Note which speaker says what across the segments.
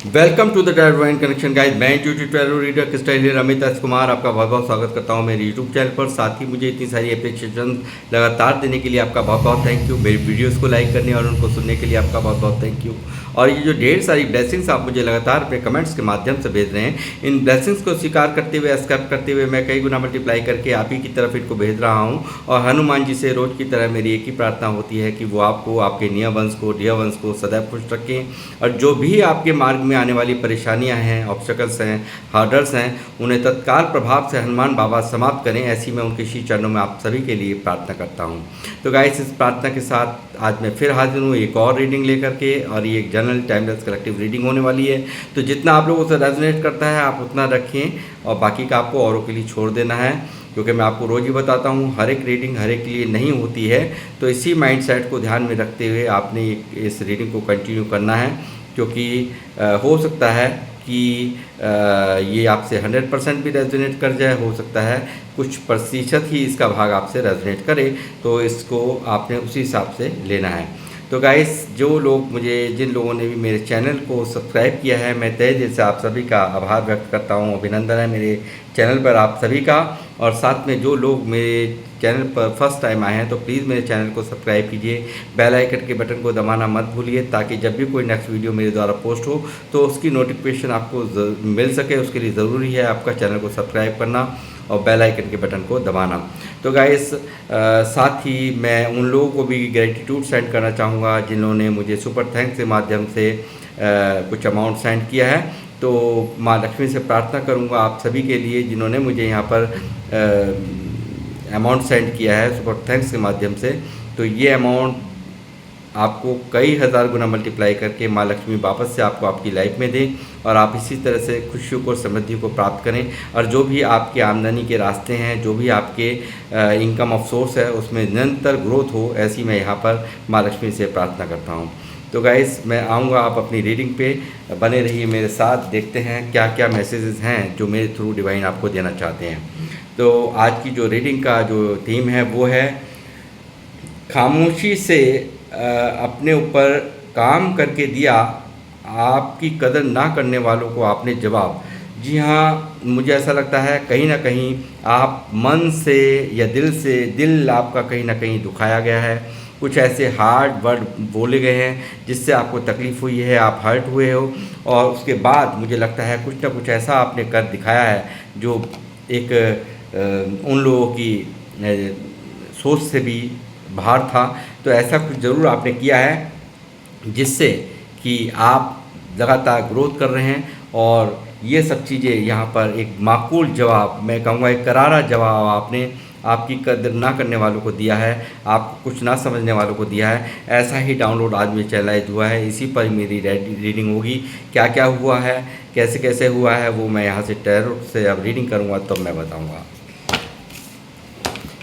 Speaker 1: Welcome to the divine connection guys. मैं YouTube tarot reader crystal healer Amit S Kumar आपका बहुत बहुत स्वागत करता हूं मेरे यूट्यूब चैनल पर। साथ ही मुझे इतनी सारी अप्रिशिएशन लगातार देने के लिए आपका बहुत बहुत थैंक यू। मेरी वीडियोस को लाइक करने और उनको सुनने के लिए आपका बहुत बहुत थैंक यू। और ये जो ढेर सारी ब्लेसिंग्स आप मुझे लगातार अपने कमेंट्स के माध्यम से भेज रहे हैं, इन ब्लेसिंग्स को स्वीकार करते हुए, एक्सेप्ट करते हुए मैं कई गुना मल्टीप्लाई करके आप ही की तरफ इनको भेज रहा हूँ। और हनुमान जी से रोज़ की तरह मेरी एक ही प्रार्थना होती है कि वो आपको, आपके नियर वंश को, डियर वंश को सदैव खुश रखें। और जो भी आपके मार्ग में आने वाली परेशानियां हैं, ऑब्स्टेकल्स हैं, हार्डल्स हैं, उन्हें तत्काल प्रभाव से हनुमान बाबा समाप्त करें, ऐसी मैं उनके श्री चरणों में आप सभी के लिए प्रार्थना करता हूं। तो गाइस, इस प्रार्थना के साथ आज मैं फिर हाजिर हूँ एक और रीडिंग लेकर के, और ये एक जनरल टाइमलेस कलेक्टिव रीडिंग होने वाली है। तो जितना आप लोगों से रेजोनेट करता है आप उतना रखें, और बाकी का आपको औरों के लिए छोड़ देना है, क्योंकि मैं आपको रोज़ ही बताता हूँ हर एक रीडिंग हर एक के लिए नहीं होती है। तो इसी माइंडसेट को ध्यान में रखते हुए आपने इस रीडिंग को कंटिन्यू करना है, क्योंकि हो सकता है कि ये आपसे 100% भी रेजोनेट कर जाए, हो सकता है कुछ प्रतिशत ही इसका भाग आपसे रेजोनेट करे, तो इसको आपने उसी हिसाब से लेना है। तो गाइस, जिन लोगों ने भी मेरे चैनल को सब्सक्राइब किया है, मैं तहे दिल से आप सभी का आभार व्यक्त करता हूँ, अभिनंदन है मेरे चैनल पर आप सभी का। और साथ में जो लोग मेरे चैनल पर फर्स्ट टाइम आए हैं, तो प्लीज़ मेरे चैनल को सब्सक्राइब कीजिए, बेल आइकन के बटन को दबाना मत भूलिए, ताकि जब भी कोई नेक्स्ट वीडियो मेरे द्वारा पोस्ट हो तो उसकी नोटिफिकेशन आपको मिल सके। उसके लिए ज़रूरी है आपका चैनल को सब्सक्राइब करना और बेल आइकन के बटन को दबाना। तो गाइस, साथ ही मैं उन लोगों को भी ग्रेटिट्यूड सेंड करना चाहूँगा जिन्होंने मुझे सुपर थैंक्स के माध्यम से कुछ अमाउंट सेंड किया है। तो माँ लक्ष्मी से प्रार्थना करूँगा आप सभी के लिए जिन्होंने मुझे यहाँ पर अमाउंट सेंड किया है सुपर थैंक्स के माध्यम से। तो ये अमाउंट आपको कई हज़ार गुना मल्टीप्लाई करके माँ लक्ष्मी वापस से आपको आपकी लाइफ में दें, और आप इसी तरह से खुशियों को, समृद्धि को प्राप्त करें। और जो भी आपके आमदनी के रास्ते हैं, जो भी आपके इनकम ऑफ सोर्स है, उसमें निरंतर ग्रोथ हो, ऐसी मैं यहाँ पर माँ लक्ष्मी से प्रार्थना करता हूँ। तो गाइस, मैं आऊँगा, आप अपनी रीडिंग पे बने रहिए मेरे साथ। देखते हैं क्या क्या मैसेजेस हैं जो मेरे थ्रू डिवाइन आपको देना चाहते हैं। तो आज की जो रीडिंग का जो थीम है वो है खामोशी से अपने ऊपर काम करके दिया, आपकी कदर ना करने वालों को आपने जवाब। जी हाँ, मुझे ऐसा लगता है कहीं ना कहीं आप मन से या दिल आपका कहीं ना कहीं दुखाया गया है। कुछ ऐसे हार्ड वर्ड बोले गए हैं जिससे आपको तकलीफ़ हुई है, आप हर्ट हुए हो, और उसके बाद मुझे लगता है कुछ ना कुछ ऐसा आपने कर दिखाया है जो एक उन लोगों की सोच से भी बाहर था। तो ऐसा कुछ ज़रूर आपने किया है जिससे कि आप लगातार ग्रोथ कर रहे हैं, और ये सब चीज़ें यहाँ पर एक माकूल जवाब, मैं कहूँगा एक करारा जवाब आपने आपकी कदर ना करने वालों को दिया है, आपको कुछ ना समझने वालों को दिया है। ऐसा ही डाउनलोड आज में चैनलाइज हुआ है, इसी पर मेरी रीडिंग होगी। क्या क्या हुआ है, कैसे कैसे हुआ है, वो मैं यहाँ से टैरो से अब रीडिंग करूँगा तब मैं बताऊँगा।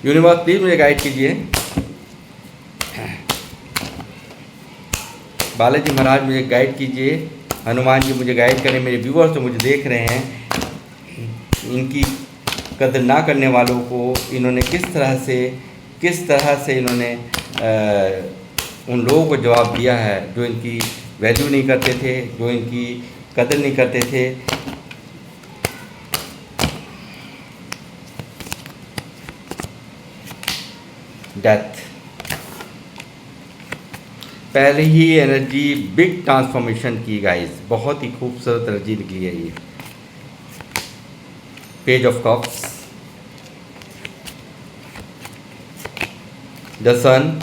Speaker 1: यूनिवर्स प्लीज़ मुझे गाइड कीजिए। बालाजी महाराज मुझे गाइड कीजिए, हनुमान जी मुझे गाइड करें। मेरे व्यूअर्स जो मुझे देख रहे हैं, इनकी कदर ना करने वालों को इन्होंने किस तरह से इन्होंने उन लोगों को जवाब दिया है जो इनकी वैल्यू नहीं करते थे, जो इनकी कदर नहीं करते थे। डेथ, पहले ही एनर्जी बिग ट्रांसफॉर्मेशन की गाइस, बहुत ही खूबसूरत एनर्जी निकली है ये। Page of cups, the sun,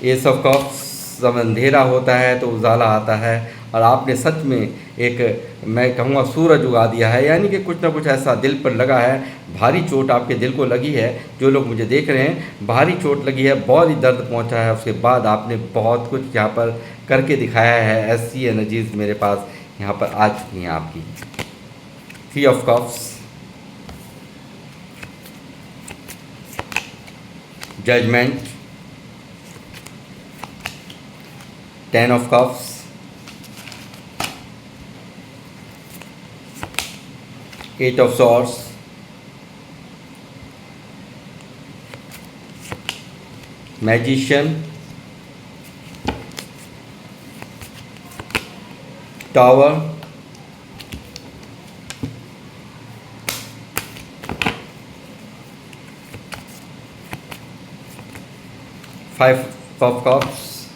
Speaker 1: ace of cups. जब अंधेरा होता है तो उजाला आता है, और आपने सच में एक, मैं कहूँगा, सूरज उगा दिया है। यानी कि कुछ ना कुछ ऐसा दिल पर लगा है, भारी चोट आपके दिल को लगी है। जो लोग मुझे देख रहे हैं, भारी चोट लगी है, बहुत ही दर्द पहुंचा है। उसके बाद आपने बहुत कुछ यहाँ पर करके दिखाया है। ऐसी एनर्जीज मेरे पास यहाँ पर आ चुकी हैं आपकी। Three of cups, judgement, ten of cups, eight of swords, magician, tower, 5 of cups,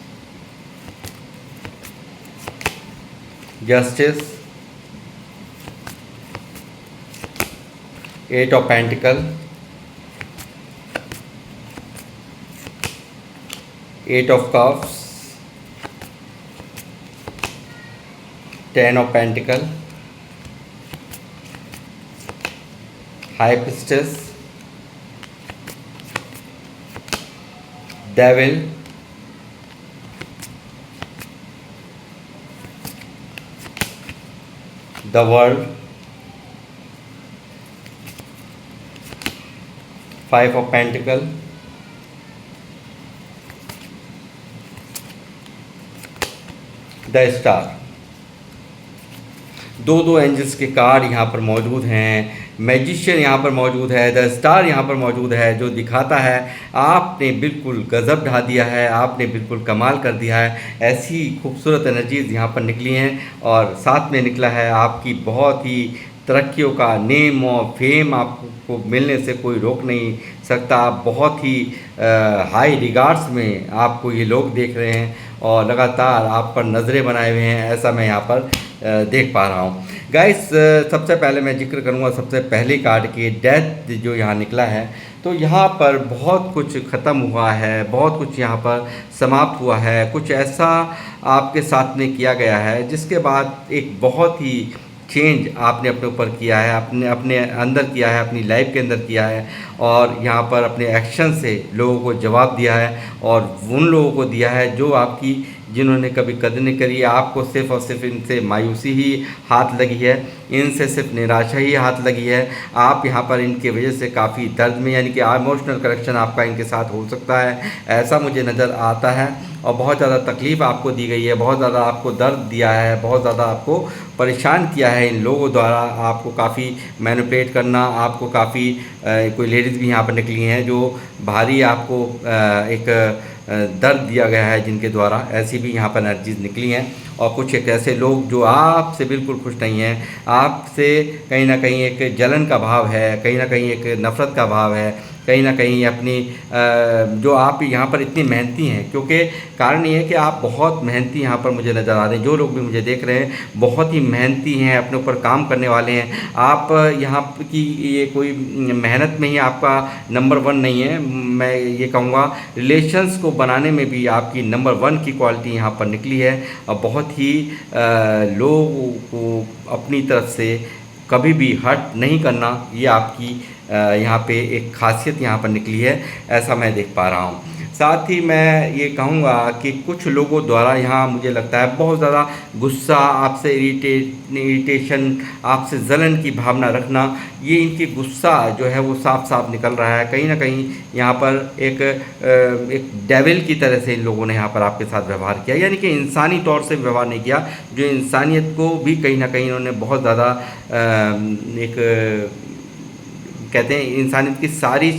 Speaker 1: justice, 8 of pentacle, 8 of cups, 10 of pentacle, high priestess, devil, the world, 5 of pentacle, the star. दो angels के card यहाँ पर मौजूद हैं। Magician यहाँ पर मौजूद है, द स्टार यहाँ पर मौजूद है, जो दिखाता है आपने बिल्कुल गज़ब ढा दिया है, आपने बिल्कुल कमाल कर दिया है। ऐसी खूबसूरत एनर्जीज़ यहाँ पर निकली हैं और साथ में निकला है आपकी बहुत ही तरक्कियों का नेम और फेम आपको मिलने से कोई रोक नहीं सकता। आप बहुत ही हाई रिगार्ड्स में आपको ये लोग देख रहे हैं और लगातार आप पर नज़रें बनाए हुए हैं, ऐसा मैं यहाँ पर देख पा रहा हूँ। गाइस, सबसे पहले मैं जिक्र करूँगा सबसे पहले कार्ड की डेथ जो यहाँ निकला है। तो यहाँ पर बहुत कुछ ख़त्म हुआ है, बहुत कुछ यहाँ पर समाप्त हुआ है, कुछ ऐसा आपके साथ में किया गया है जिसके बाद एक बहुत ही चेंज आपने अपने ऊपर किया है, अपने अपने अंदर किया है, अपनी लाइफ के अंदर किया है और यहाँ पर अपने एक्शन से लोगों को जवाब दिया है और उन लोगों को दिया है जो आपकी जिन्होंने कभी कदर नहीं करी। आपको सिर्फ़ और सिर्फ इनसे मायूसी ही हाथ लगी है, इनसे सिर्फ निराशा ही हाथ लगी है। आप यहाँ पर इनके वजह से काफ़ी दर्द में, यानी कि इमोशनल कनेक्शन आपका इनके साथ हो सकता है, ऐसा मुझे नज़र आता है। और बहुत ज़्यादा तकलीफ़ आपको दी गई है, बहुत ज़्यादा आपको दर्द दिया है, बहुत ज़्यादा आपको परेशान किया है इन लोगों द्वारा। आपको काफ़ी मैनिपुलेट करना, आपको काफ़ी कोई लेडीज़ भी यहाँ पर निकली हैं जो भारी आपको एक दर्द दिया गया है जिनके द्वारा, ऐसी भी यहाँ पर एनर्जीज निकली हैं। और कुछ एक ऐसे लोग जो आपसे बिल्कुल खुश नहीं हैं, आपसे कहीं ना कहीं एक जलन का भाव है, कहीं ना कहीं एक नफ़रत का भाव है, कहीं ना कहीं अपनी जो आप यहाँ पर इतनी मेहनती हैं, क्योंकि कारण ये है कि आप बहुत मेहनती यहाँ पर मुझे नज़र आ रहे हैं। जो लोग भी मुझे देख रहे हैं बहुत ही मेहनती हैं, अपने ऊपर काम करने वाले हैं। आप यहाँ की ये कोई मेहनत में ही आपका नंबर 1 नहीं है, मैं ये कहूँगा रिलेशंस को बनाने में भी आपकी नंबर 1 की क्वालिटी यहाँ पर निकली है। और बहुत ही लोगों को अपनी तरफ से कभी भी हर्ट नहीं करना, ये आपकी यहाँ पे एक खासियत यहाँ पर निकली है, ऐसा मैं देख पा रहा हूँ। साथ ही मैं ये कहूँगा कि कुछ लोगों द्वारा यहाँ मुझे लगता है बहुत ज़्यादा गुस्सा, आपसे इरिटेशन, आपसे जलन की भावना रखना, ये इनकी गुस्सा जो है वो साफ साफ निकल रहा है। कहीं ना कहीं यहाँ पर एक डेविल की तरह से इन लोगों ने यहाँ पर आपके साथ व्यवहार किया, यानी कि इंसानी तौर से व्यवहार नहीं किया, जो इंसानियत को भी कहीं ना कहीं इन्होंने बहुत ज़्यादा एक कहते हैं इंसानियत की सारी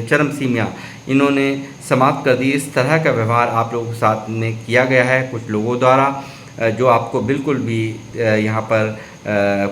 Speaker 1: चरम सीमाएं इन्होंने समाप्त कर दी। इस तरह का व्यवहार आप लोगों के साथ में किया गया है कुछ लोगों द्वारा जो आपको बिल्कुल भी यहाँ पर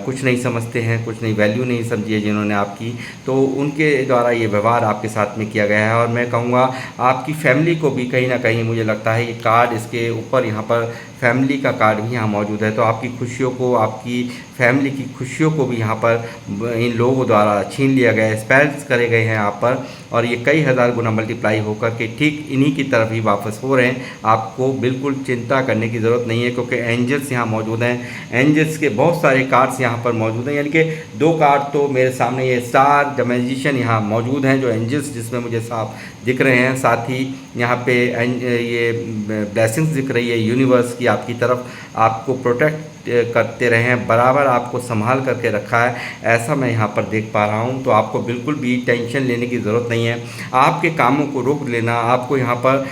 Speaker 1: कुछ नहीं समझते हैं, कुछ नहीं वैल्यू नहीं समझी है जिन्होंने आपकी, तो उनके द्वारा ये व्यवहार आपके साथ में किया गया है। और मैं कहूँगा आपकी फैमिली को भी कहीं ना कहीं मुझे लगता है ये कार्ड इसके ऊपर यहाँ पर फैमिली का कार्ड भी यहाँ मौजूद है, तो आपकी खुशियों को, आपकी फैमिली की खुशियों को भी यहाँ पर इन लोगों द्वारा छीन लिया गया है, स्पेल्स करे गए हैं यहाँ पर, और ये कई हज़ार गुना मल्टीप्लाई होकर के ठीक इन्हीं की तरफ ही वापस हो रहे हैं। आपको बिल्कुल चिंता करने की ज़रूरत नहीं है, क्योंकि एंजल्स यहाँ मौजूद हैं। एंजल्स के बहुत सारे कार्ड्स यहाँ पर मौजूद हैं, यानी कि 2 कार्ड तो मेरे सामने ये स्टार, द मैजिशियन यहाँ मौजूद हैं जो एंजल्स जिसमें मुझे साफ दिख रहे हैं। साथ ही यहाँ पे ये ब्लेसिंग्स दिख रही है यूनिवर्स की आपकी तरफ, आपको प्रोटेक्ट करते रहे हैं, बराबर आपको संभाल करके रखा है, ऐसा मैं यहाँ पर देख पा रहा हूँ। तो आपको बिल्कुल भी टेंशन लेने की ज़रूरत नहीं है। आपके कामों को रोक लेना, आपको यहाँ पर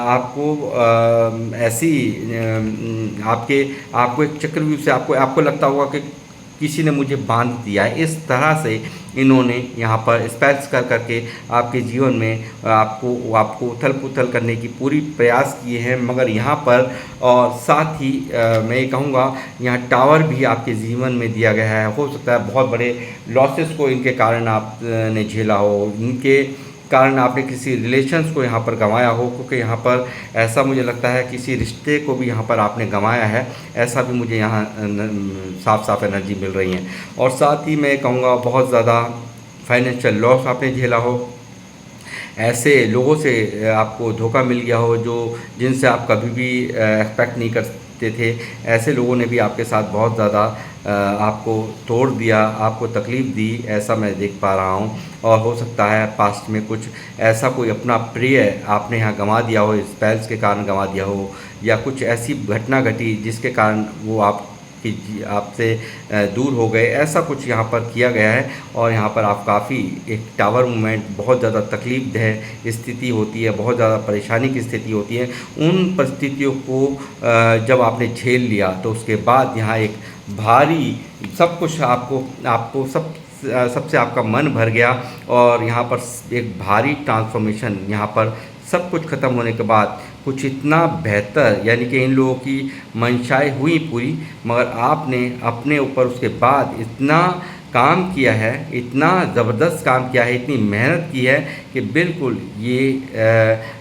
Speaker 1: आपको ऐसी आपको एक चक्रव्यूह से आपको लगता होगा कि किसी ने मुझे बांध दिया है। इस तरह से इन्होंने यहाँ पर स्पेल्स कर करके आपके जीवन में आपको उथल पुथल करने की पूरी प्रयास किए हैं। मगर यहाँ पर और साथ ही मैं ये कहूँगा यहाँ टावर भी आपके जीवन में दिया गया है। हो सकता है बहुत बड़े लॉसेस को इनके कारण आपने झेला हो, इनके कारण आपने किसी रिलेशंस को यहाँ पर गंवाया हो, क्योंकि यहाँ पर ऐसा मुझे लगता है किसी रिश्ते को भी यहाँ पर आपने गंवाया है, ऐसा भी मुझे यहाँ साफ साफ एनर्जी मिल रही है। और साथ ही मैं कहूँगा बहुत ज़्यादा फाइनेंशियल लॉस आपने झेला हो, ऐसे लोगों से आपको धोखा मिल गया हो जो जिनसे आप कभी भी एक्सपेक्ट नहीं करते थे। ऐसे लोगों ने भी आपके साथ बहुत ज़्यादा आपको तोड़ दिया, आपको तकलीफ़ दी, ऐसा मैं देख पा रहा हूँ। और हो सकता है पास्ट में कुछ ऐसा कोई अपना प्रिय आपने यहाँ गंवा दिया हो, स्पेल्स के कारण गंवा दिया हो, या कुछ ऐसी घटना घटी जिसके कारण वो आपसे दूर हो गए, ऐसा कुछ यहाँ पर किया गया है। और यहाँ पर आप काफ़ी एक टावर मूवमेंट, बहुत ज़्यादा तकलीफ़देह स्थिति होती है, बहुत ज़्यादा परेशानी की स्थिति होती है। उन परिस्थितियों को जब आपने झेल लिया तो उसके बाद यहाँ एक भारी सब कुछ आपको सबसे आपका मन भर गया। और यहाँ पर एक भारी ट्रांसफॉर्मेशन, यहाँ पर सब कुछ ख़त्म होने के बाद कुछ इतना बेहतर, यानी कि इन लोगों की मंशाएं हुई पूरी, मगर आपने अपने ऊपर उसके बाद इतना काम किया है, इतना ज़बरदस्त काम किया है, इतनी मेहनत की है कि बिल्कुल ये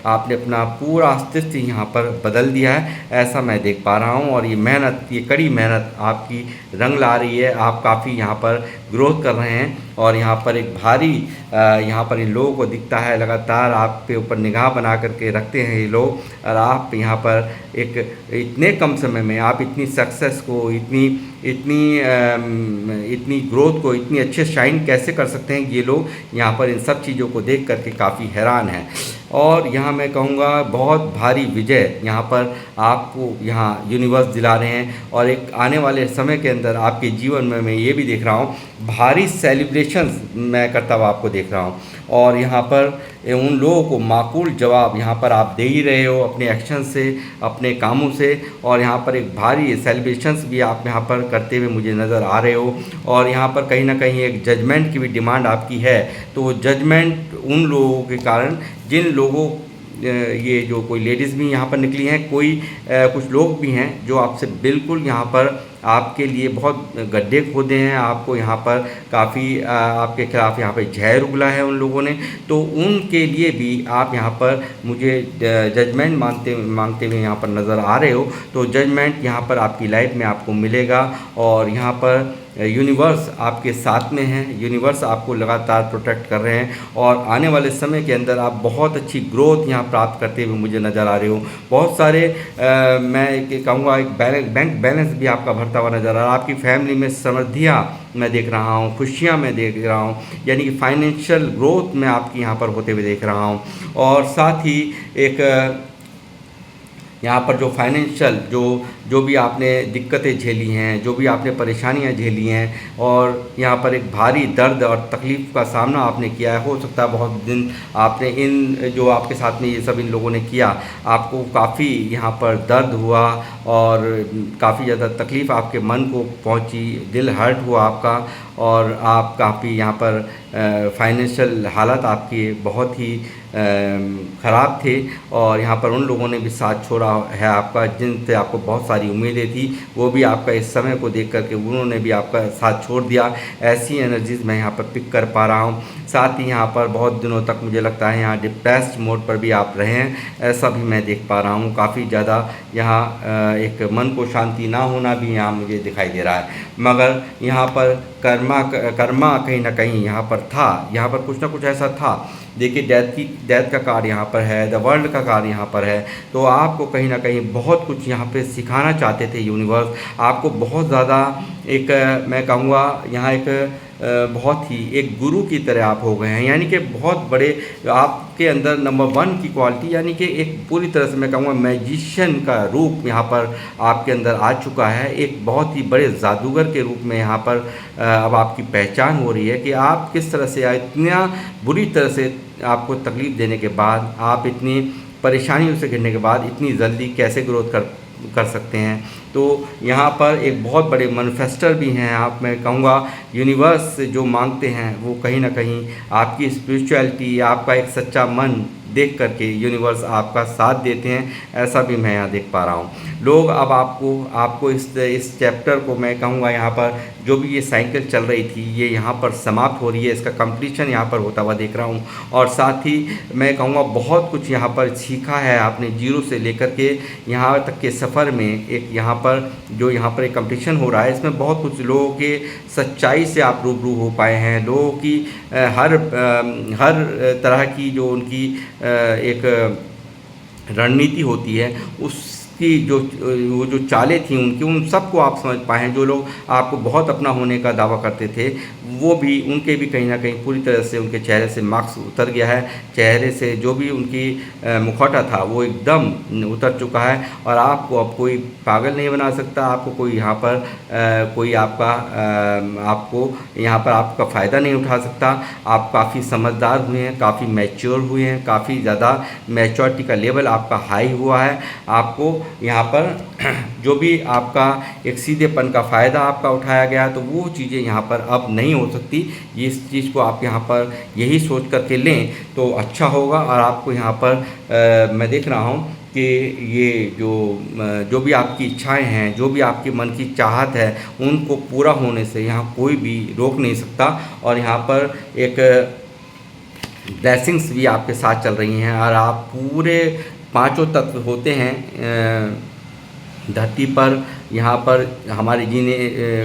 Speaker 1: आपने अपना पूरा अस्तित्व यहाँ पर बदल दिया है, ऐसा मैं देख पा रहा हूँ। और ये मेहनत, ये कड़ी मेहनत आपकी रंग ला रही है। आप काफ़ी यहाँ पर ग्रोथ कर रहे हैं और यहाँ पर एक भारी यहाँ पर इन लोगों को दिखता है, लगातार आप पे ऊपर निगाह बना करके रखते हैं ये लोग। और आप यहाँ पर एक इतने कम समय में आप इतनी सक्सेस को, इतनी ग्रोथ को, इतनी अच्छे शाइन कैसे कर सकते हैं ये लोग, यहाँ पर इन सब चीज़ों को देख करके काफ़ी हैरान हैं। और यहाँ मैं कहूँगा बहुत भारी विजय यहाँ पर आपको यहाँ यूनिवर्स दिला रहे हैं। और एक आने वाले समय के अंदर आपके जीवन में मैं ये भी देख रहा हूँ, भारी सेलिब्रेशंस मैं करता हुआ आपको देख रहा हूँ। और यहाँ पर उन लोगों को माकूल जवाब यहाँ पर आप दे ही रहे हो अपने एक्शन से, अपने कामों से। और यहाँ पर एक भारी सेलिब्रेशंस भी आप यहाँ पर करते हुए मुझे नज़र आ रहे हो। और यहाँ पर कहीं ना कहीं एक जजमेंट की भी डिमांड आपकी है। तो वो जजमेंट उन लोगों के कारण, जिन लोगों ये जो कोई लेडीज़ भी यहाँ पर निकली हैं, कुछ लोग भी हैं जो आपसे बिल्कुल यहाँ पर आपके लिए बहुत गड्ढे खोदे हैं, आपको यहाँ पर काफ़ी आपके खिलाफ़ यहाँ पर जहर उगला है उन लोगों ने। तो उनके लिए भी आप यहाँ पर मुझे जजमेंट मांगते हुए यहाँ पर नज़र आ रहे हो। तो जजमेंट यहाँ पर आपकी लाइफ में आपको मिलेगा। और यहाँ पर यूनिवर्स आपके साथ में है, यूनिवर्स आपको लगातार प्रोटेक्ट कर रहे हैं। और आने वाले समय के अंदर आप बहुत अच्छी ग्रोथ यहाँ प्राप्त करते हुए मुझे नज़र आ रहे हो। बहुत सारे मैं कहूँगा एक बैंक बैलेंस भी आपका भरता हुआ नज़र आ रहा है। आपकी फैमिली में समृद्धियाँ मैं देख रहा हूँ, खुशियाँ मैं देख रहा हूँ, यानी कि फाइनेंशियल ग्रोथ मैं आपकी यहाँ पर होते हुए देख रहा हूँ। और साथ ही एक यहाँ पर जो फाइनेंशियल जो भी आपने दिक्कतें झेली हैं, जो भी आपने परेशानियाँ झेली हैं, और यहाँ पर एक भारी दर्द और तकलीफ़ का सामना आपने किया है। हो सकता है बहुत दिन आपने इन जो आपके साथ में ये सब इन लोगों ने किया, आपको काफ़ी यहाँ पर दर्द हुआ और काफ़ी ज़्यादा तकलीफ़ आपके मन को पहुँची, दिल हर्ट हुआ आपका। और आप काफ़ी यहाँ पर फाइनेंशियल हालत आपकी बहुत ही ख़राब थे। और यहाँ पर उन लोगों ने भी साथ छोड़ा है आपका, जिनसे आपको बहुत सारी उम्मीदें थी, वो भी आपका इस समय को देख करके उन्होंने भी आपका साथ छोड़ दिया। ऐसी एनर्जीज़ मैं यहाँ पर पिक कर पा रहा हूँ। साथ ही यहाँ पर बहुत दिनों तक मुझे लगता है यहाँ डिप्रेस्ड मोड पर भी आप रहे हैं, ऐसा भी मैं देख पा रहा हूँ। काफ़ी ज़्यादा यहाँ एक मन को शांति ना होना भी यहाँ मुझे दिखाई दे रहा है। मगर यहाँ पर कर्मा कहीं ना कहीं यहाँ पर था, यहाँ पर कुछ ना कुछ ऐसा था। देखिए डेथ का कार्ड यहाँ पर है, द वर्ल्ड का कार्ड यहाँ पर है। तो आपको कहीं ना कहीं बहुत कुछ यहाँ पे सिखाना चाहते थे यूनिवर्स, आपको बहुत ज़्यादा एक मैं कहूँगा यहाँ एक बहुत ही एक गुरु की तरह आप हो गए हैं। यानी कि बहुत बड़े आपके अंदर नंबर 1 की क्वालिटी, यानी कि एक पूरी तरह से मैं कहूँगा मैजिशियन का रूप यहाँ पर आपके अंदर आ चुका है। एक बहुत ही बड़े जादूगर के रूप में यहाँ पर अब आपकी पहचान हो रही है कि आप किस तरह से इतना बुरी तरह से आपको तकलीफ़ देने के बाद, आप इतनी परेशानियों से घिरने के बाद इतनी जल्दी कैसे ग्रोथ कर कर सकते हैं। तो यहाँ पर एक बहुत बड़े मैनिफेस्टर भी हैं आप, मैं कहूँगा यूनिवर्स से जो मांगते हैं वो कहीं ना कहीं आपकी स्पिरिचुअलिटी, आपका एक सच्चा मन देख करके यूनिवर्स आपका साथ देते हैं, ऐसा भी मैं यहाँ देख पा रहा हूँ। लोग अब आपको इस चैप्टर को मैं कहूँगा यहाँ पर जो भी ये साइकिल चल रही थी ये यहाँ पर समाप्त हो रही है, इसका कंप्लीशन यहाँ पर होता हुआ देख रहा हूँ। और साथ ही मैं कहूँगा बहुत कुछ यहाँ पर सीखा है आपने, जीरो से लेकर के यहाँ तक के सफ़र में। एक यहाँ पर जो यहाँ पर एक कंपटीशन हो रहा है, इसमें बहुत कुछ लोगों के सच्चाई से आप रूबरू हो पाए हैं। लोगों की हर तरह की जो उनकी एक रणनीति होती है उसकी वो जो चालें थी उनकी, उन सबको आप समझ पाए हैं। जो लोग आपको बहुत अपना होने का दावा करते थे वो भी, उनके भी कहीं ना कहीं पूरी तरह से उनके चेहरे से मास्क उतर गया है। चेहरे से जो भी उनकी मुखौटा था वो एकदम उतर चुका है। और आपको अब कोई पागल नहीं बना सकता, आपको कोई यहाँ पर कोई आपको यहाँ पर आपका फ़ायदा नहीं उठा सकता। आप काफ़ी समझदार हुए हैं, काफ़ी मैच्योर हुए हैं, काफ़ी ज़्यादा मैच्योरिटी का लेवल आपका हाई हुआ है। आपको यहाँ पर जो भी आपका एक सीधेपन का फ़ायदा आपका उठाया गया, तो वो चीज़ें यहाँ पर अब नहीं हो सकती। इस चीज़ को आप यहाँ पर यही सोच करके लें तो अच्छा होगा। और आपको यहाँ पर मैं देख रहा हूँ कि ये जो भी आपकी इच्छाएं हैं, जो भी आपके मन की चाहत है, उनको पूरा होने से यहाँ कोई भी रोक नहीं सकता। और यहाँ पर एक ब्लेसिंग्स भी आपके साथ चल रही हैं। और आप पूरे पांचों तत्व होते हैं धरती पर, यहाँ पर हमारे जीने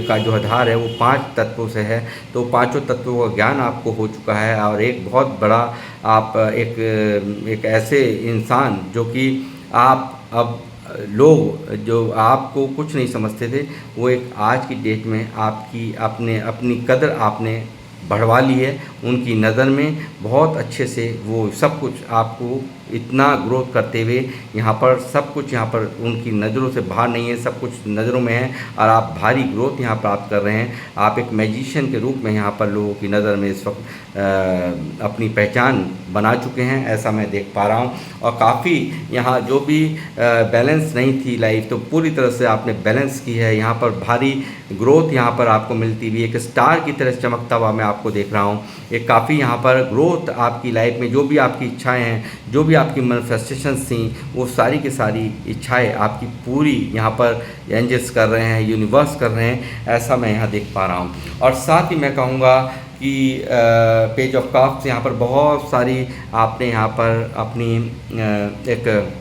Speaker 1: का जो आधार है वो 5 तत्वों से है। तो पांचों तत्वों का ज्ञान आपको हो चुका है। और एक बहुत बड़ा आप एक ऐसे इंसान जो कि आप अब लोग जो आपको कुछ नहीं समझते थे, वो एक आज की डेट में आपकी अपनी कदर आपने बढ़वा ली है उनकी नज़र में। बहुत अच्छे से वो सब कुछ आपको इतना ग्रोथ करते हुए यहाँ पर सब कुछ यहाँ पर उनकी नज़रों से बाहर नहीं है, सब कुछ नज़रों में है। और आप भारी ग्रोथ यहाँ प्राप्त कर रहे हैं। आप एक मैजिशियन के रूप में यहाँ पर लोगों की नज़र में इस वक्त अपनी पहचान बना चुके हैं, ऐसा मैं देख पा रहा हूँ। और काफ़ी यहाँ जो भी बैलेंस नहीं थी लाइफ, तो पूरी तरह से आपने बैलेंस की है। यहाँ पर भारी ग्रोथ यहाँ पर आपको मिलती हुई एक स्टार की तरह चमकता हुआ मैं आपको देख रहा हूँ। एक काफ़ी यहाँ पर ग्रोथ आपकी लाइफ में, जो भी आपकी इच्छाएं हैं, जो भी आपकी मैनिफेस्टेशंस थी, वो सारी की सारी इच्छाएं आपकी पूरी यहाँ पर एंजल्स कर रहे हैं, यूनिवर्स कर रहे हैं, ऐसा मैं यहाँ देख पा रहा हूँ। और साथ ही मैं कहूँगा कि पेज ऑफ कप्स यहाँ पर बहुत सारी आपने यहाँ पर अपनी एक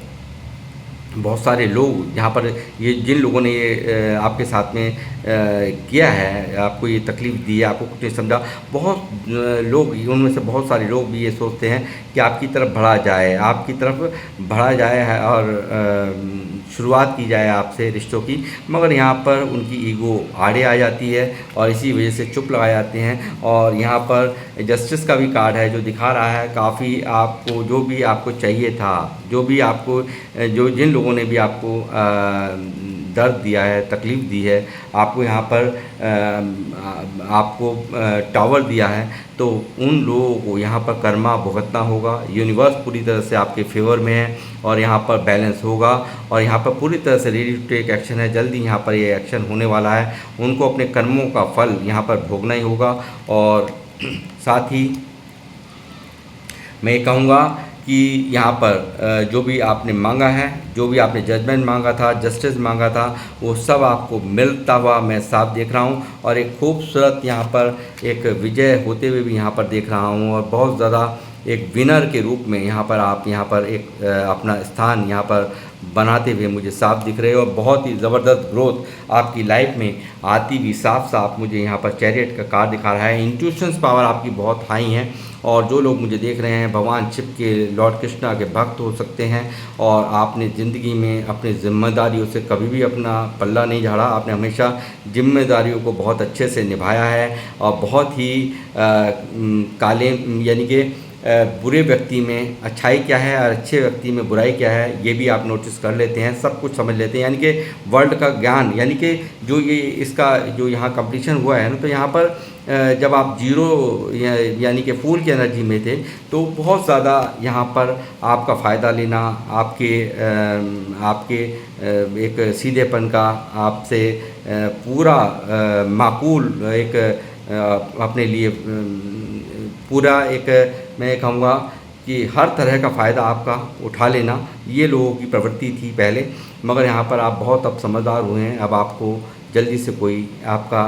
Speaker 1: बहुत सारे लोग यहाँ पर, ये जिन लोगों ने ये आपके साथ में किया है, आपको ये तकलीफ़ दी है, आपको कुछ नहीं समझा, बहुत लोग, उनमें से बहुत सारे लोग भी ये सोचते हैं कि आपकी तरफ बढ़ा जाए, आपकी तरफ बढ़ा जाए है और शुरुआत की जाए आपसे रिश्तों की। मगर यहाँ पर उनकी ईगो आड़े आ जाती है और इसी वजह से चुप लगा जाते हैं। और यहाँ पर जस्टिस का भी कार्ड है जो दिखा रहा है काफ़ी आपको जो भी आपको चाहिए था, जो भी आपको जिन लोगों ने भी आपको दर्द दिया है, तकलीफ़ दी है, आपको यहाँ पर आपको टावर दिया है, तो उन लोगों को यहाँ पर कर्मा भुगतना होगा। यूनिवर्स पूरी तरह से आपके फेवर में है और यहाँ पर बैलेंस होगा। और यहाँ पर पूरी तरह से रेडी टू टेक एक्शन है, जल्दी यहाँ पर ये एक्शन होने वाला है। उनको अपने कर्मों का फल यहाँ पर भोगना ही होगा। और साथ ही मैं कहूँगा कि यहाँ पर जो भी आपने मांगा है, जो भी आपने जजमेंट मांगा था, जस्टिस मांगा था, वो सब आपको मिलता हुआ मैं साफ देख रहा हूँ। और एक खूबसूरत यहाँ पर एक विजय होते हुए भी यहाँ पर देख रहा हूँ। और बहुत ज़्यादा एक विनर के रूप में यहाँ पर आप यहाँ पर एक अपना स्थान यहाँ पर बनाते हुए मुझे साफ दिख रहे हो। और बहुत ही ज़बरदस्त ग्रोथ आपकी लाइफ में आती भी साफ साफ मुझे यहाँ पर चैरियट का कार्ड दिखा रहा है। इंट्यूशंस पावर आपकी बहुत हाई हैं। और जो लोग मुझे देख रहे हैं भगवान शिव के, लॉर्ड कृष्णा के भक्त हो सकते हैं। और आपने ज़िंदगी में अपनी जिम्मेदारियों से कभी भी अपना पल्ला नहीं झाड़ा, आपने हमेशा जिम्मेदारियों को बहुत अच्छे से निभाया है और बहुत ही काले यानी कि बुरे व्यक्ति में अच्छाई क्या है और अच्छे व्यक्ति में बुराई क्या है, ये भी आप नोटिस कर लेते हैं, सब कुछ समझ लेते हैं। यानी कि वर्ल्ड का ज्ञान, यानी कि जो ये इसका जो यहाँ कंपटीशन हुआ है ना, तो यहाँ पर जब आप जीरो यानी कि फूल की एनर्जी में थे, तो बहुत ज़्यादा यहाँ पर आपका फ़ायदा लेना, आपके एक सीधेपन का, आपसे पूरा माकूल एक अपने लिए पूरा एक मैं कहूँगा कि हर तरह का फ़ायदा आपका उठा लेना, ये लोगों की प्रवृत्ति थी पहले। मगर यहाँ पर आप बहुत अब समझदार हुए हैं, अब आपको जल्दी से कोई आपका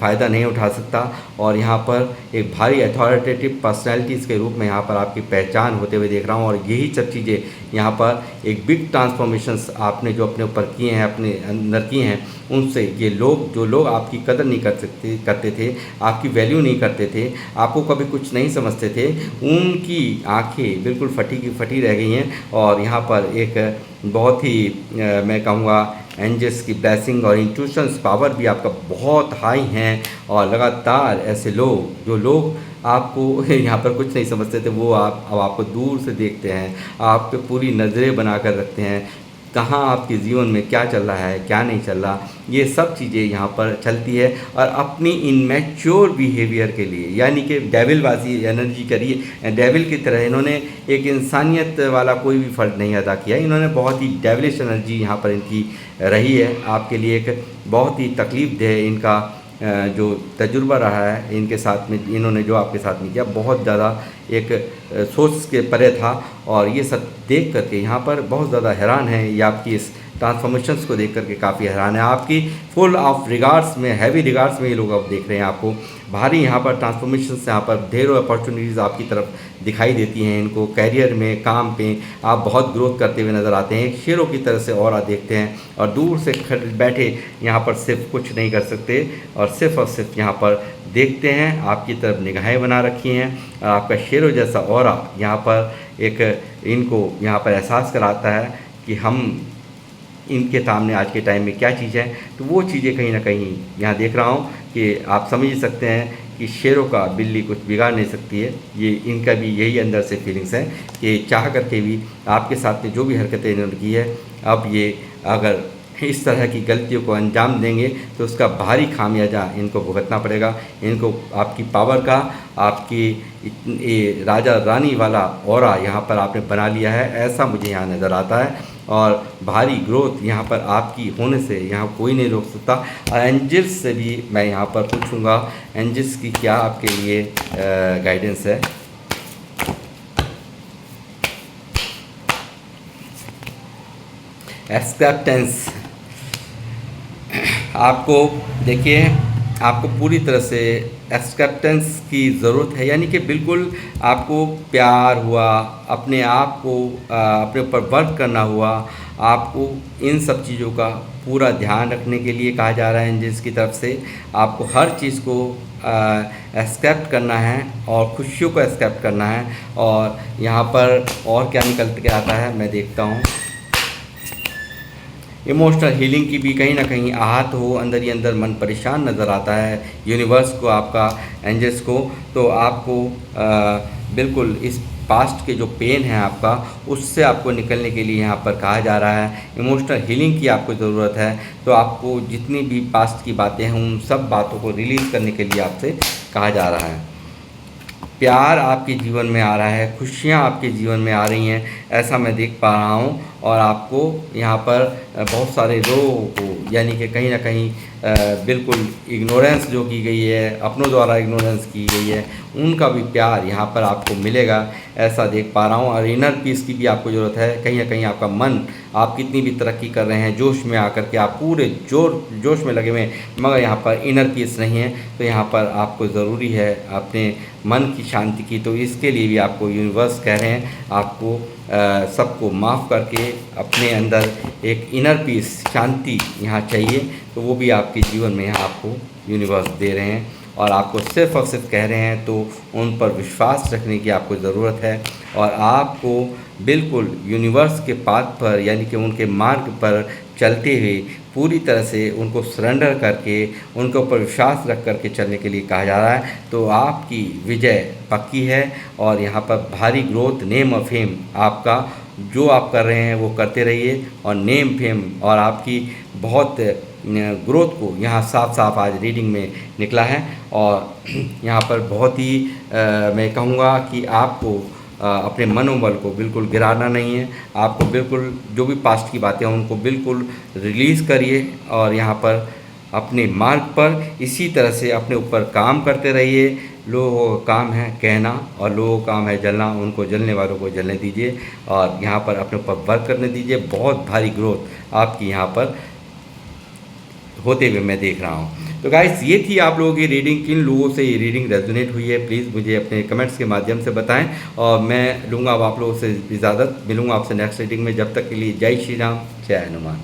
Speaker 1: फ़ायदा नहीं उठा सकता। और यहाँ पर एक भारी अथॉरिटेटिव पर्सनैलिटीज़ के रूप में यहाँ पर आपकी पहचान होते हुए देख रहा हूँ। और यही सब चीज़ें यहाँ पर एक बिग ट्रांसफॉर्मेशंस आपने जो अपने ऊपर किए हैं, अपने अंदर किए हैं, उनसे ये लोग जो लोग आपकी कदर नहीं करते थे, आपकी वैल्यू नहीं करते थे, आपको कभी कुछ नहीं समझते थे, उनकी आंखें बिल्कुल फटी की फटी रह गई हैं। और यहाँ पर एक बहुत ही मैं कहूँगा एंजल्स की ब्लेसिंग और इंट्यूशंस पावर भी आपका बहुत हाई हैं। और लगातार ऐसे लोग जो लोग आपको यहाँ पर कुछ नहीं समझते थे, वो अब आपको दूर से देखते हैं, आप पे पूरी नज़रें बना कर रखते हैं, कहाँ आपके जीवन में क्या चल रहा है, क्या नहीं चल रहा, ये सब चीज़ें यहाँ पर चलती है। और अपनी इनमैच्योर बिहेवियर के लिए, यानी कि डेविलबाजी एनर्जी करिए, डेविल की तरह इन्होंने एक इंसानियत वाला कोई भी फ़र्ज नहीं अदा किया, इन्होंने बहुत ही डेविलिश एनर्जी यहाँ पर इनकी रही है। आपके लिए एक बहुत ही तकलीफ़देह इनका जो तजुर्बा रहा है इनके साथ में, इन्होंने जो आपके साथ में किया, बहुत ज़्यादा एक सोच के परे था। और ये सब देख करके यहाँ पर बहुत ज़्यादा हैरान है, ये आपकी इस ट्रांसफॉर्मेशंस को देख करके काफ़ी हैरान है। आपकी फुल ऑफ रिगार्ड्स में, हैवी रिगार्ड्स में ये लोग अब देख रहे हैं आपको। भारी यहाँ पर ट्रांसफॉर्मेशंस, यहाँ पर ढेरों अपॉर्चुनिटीज़ आपकी तरफ दिखाई देती हैं इनको। कैरियर में, काम पे आप बहुत ग्रोथ करते हुए नज़र आते हैं, एक शेरों की तरह से और देखते हैं। और दूर से बैठे यहाँ पर सिर्फ कुछ नहीं कर सकते, और सिर्फ यहाँ पर देखते हैं, आपकी तरफ निगाहें बना रखी हैं। और आपका शेरों जैसा ऑरा यहाँ पर एक इनको यहाँ पर एहसास कराता है कि हम इनके सामने आज के टाइम में क्या चीज़ है। तो वो चीज़ें कहीं ना कहीं यहाँ देख रहा हूँ कि आप समझ ही सकते हैं कि शेरों का बिल्ली कुछ बिगाड़ नहीं सकती है। ये इनका भी यही अंदर से फीलिंग्स हैं कि चाह करके भी आपके साथ में जो भी हरकतें इन्होंने की है, अब ये अगर इस तरह की गलतियों को अंजाम देंगे तो उसका भारी खामियाजा इनको भुगतना पड़ेगा। इनको आपकी पावर का, आपकी ये राजा रानी वाला ऑरा यहाँ पर आपने बना लिया है, ऐसा मुझे यहाँ नज़र आता है। और भारी ग्रोथ यहाँ पर आपकी होने से यहाँ कोई नहीं रोक सकता। और एंजल्स से भी मैं यहाँ पर पूछूँगा एंजल्स की क्या आपके लिए गाइडेंस है। एक्सेप्टेंस, आपको देखिए, आपको पूरी तरह से एक्सेप्टेंस की ज़रूरत है। यानी कि बिल्कुल आपको प्यार हुआ, अपने आप को अपने ऊपर वर्क करना हुआ, आपको इन सब चीज़ों का पूरा ध्यान रखने के लिए कहा जा रहा है एंजल्स की तरफ से। आपको हर चीज़ को एक्सेप्ट करना है और खुशियों को एक्सेप्ट करना है। और यहाँ पर और क्या निकल के आता है मैं देखता हूँ। इमोशनल हीलिंग की भी कहीं ना कहीं आहत हो, अंदर ही अंदर मन परेशान नज़र आता है यूनिवर्स को, आपका एंजल्स को। तो आपको बिल्कुल इस पास्ट के जो पेन है आपका, उससे आपको निकलने के लिए यहाँ पर कहा जा रहा है। इमोशनल हीलिंग की आपको ज़रूरत है। तो आपको जितनी भी पास्ट की बातें हैं उन सब बातों को रिलीज़ करने के लिए आपसे कहा जा रहा है। प्यार आपके जीवन में आ रहा है, खुशियाँ आपके जीवन में आ रही हैं, ऐसा मैं देख पा रहा हूँ। और आपको यहाँ पर बहुत सारे लोगों को, यानी कि कहीं ना कहीं बिल्कुल इग्नोरेंस जो की गई है, अपनों द्वारा इग्नोरेंस की गई है, उनका भी प्यार यहाँ पर आपको मिलेगा, ऐसा देख पा रहा हूँ। और इनर पीस की भी आपको ज़रूरत है। कहीं ना कहीं आपका मन, आप कितनी भी तरक्की कर रहे हैं, जोश में आकर के आप पूरे जोश में लगे हुए हैं, मगर यहाँ पर इनर पीस नहीं है। तो यहाँ पर आपको ज़रूरी है अपने मन की शांति की। तो इसके लिए भी आपको यूनिवर्स कह रहे हैं, आपको सबको माफ़ करके अपने अंदर एक इनर पीस, शांति यहाँ चाहिए। तो वो भी आपके जीवन में यहाँ आपको यूनिवर्स दे रहे हैं। और आपको सिर्फ़ और सिर्फ कह रहे हैं, तो उन पर विश्वास रखने की आपको ज़रूरत है और आपको बिल्कुल यूनिवर्स के पाथ पर यानी कि उनके मार्ग पर चलते हुए पूरी तरह से उनको सरेंडर करके उनके ऊपर विश्वास रख कर के चलने के लिए कहा जा रहा है। तो आपकी विजय पक्की है और यहाँ पर भारी ग्रोथ, नेम और फेम आपका जो आप कर रहे हैं वो करते रहिए और नेम फेम और आपकी बहुत ग्रोथ को यहाँ साफ साफ आज रीडिंग में निकला है। और यहाँ पर बहुत ही मैं कहूँगा कि आपको अपने मनोबल को बिल्कुल गिराना नहीं है। आपको बिल्कुल जो भी पास्ट की बातें हैं उनको बिल्कुल रिलीज़ करिए और यहाँ पर अपने मार्ग पर इसी तरह से अपने ऊपर काम करते रहिए। लोगों का काम है कहना और लोगों का काम है जलना, उनको जलने वालों को जलने दीजिए और यहाँ पर अपने ऊपर वर्क करने दीजिए। बहुत भारी ग्रोथ आपकी यहाँ पर होते हुए मैं देख रहा हूँ। तो गाइस, ये थी आप लोगों की रीडिंग। किन लोगों से ये रीडिंग रेजोनेट हुई है प्लीज़ मुझे अपने कमेंट्स के माध्यम से बताएं और मैं लूँगा अब आप लोगों से इजाज़त। मिलूँगा आपसे नेक्स्ट रीडिंग में। जब तक के लिए जय श्री राम, जय हनुमान।